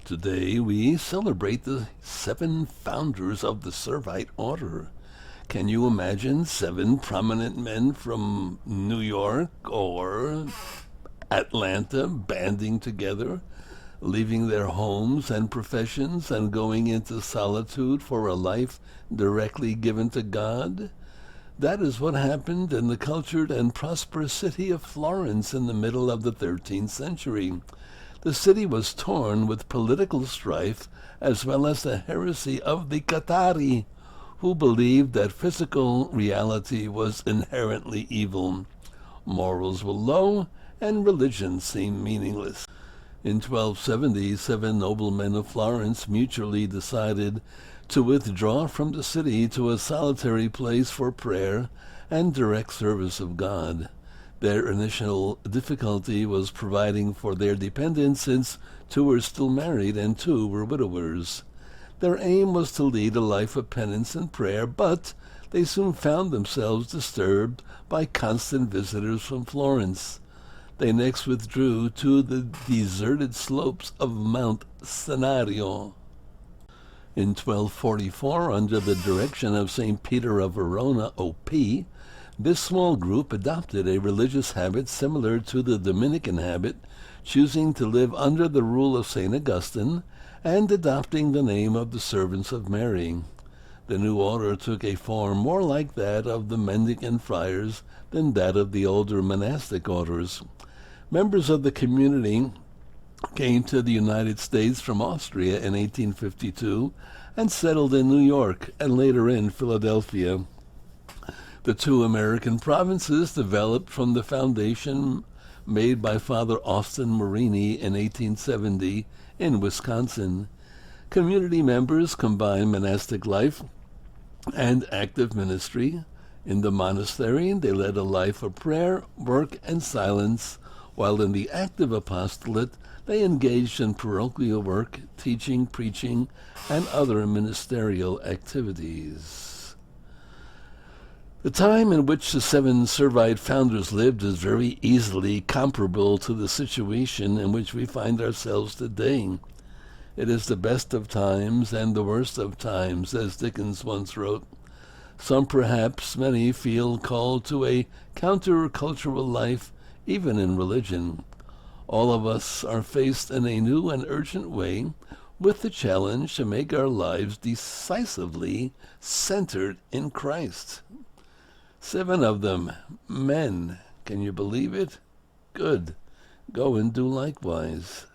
Today we celebrate the 7 founders of the Servite order. Can you imagine 7 prominent men from New York or Atlanta banding together, leaving their homes and professions and going into solitude for a life directly given to God? That is what happened in the cultured and prosperous city of Florence in the middle of the 13th century. The city was torn with political strife as well as the heresy of the Cathari, who believed that physical reality was inherently evil. Morals were low, and religion seemed meaningless. In 1270, 7 noblemen of Florence mutually decided to withdraw from the city to a solitary place for prayer and direct service of God. Their initial difficulty was providing for their dependents, since 2 were still married and 2 were widowers. Their aim was to lead a life of penance and prayer, but they soon found themselves disturbed by constant visitors from Florence. They next withdrew to the deserted slopes of Mount Senario. In 1244, under the direction of St. Peter of Verona, O.P., this small group adopted a religious habit similar to the Dominican habit, choosing to live under the rule of St. Augustine and adopting the name of the Servants of Mary. The new order took a form more like that of the mendicant friars than that of the older monastic orders. Members of the community came to the United States from Austria in 1852 and settled in New York and later in Philadelphia. The 2 American provinces developed from the foundation made by Father Austin Marini in 1870 in Wisconsin. Community members combined monastic life and active ministry. In the monastery, they led a life of prayer, work, and silence, while in the active apostolate, they engaged in parochial work, teaching, preaching, and other ministerial activities. The time in which the 7 Servite founders lived is very easily comparable to the situation in which we find ourselves today. It is the best of times and the worst of times, as Dickens once wrote. Some, perhaps many, feel called to a counter-cultural life, even in religion. All of us are faced in a new and urgent way with the challenge to make our lives decisively centered in Christ. 7 of them, men. Can you believe it? Good. Go and do likewise.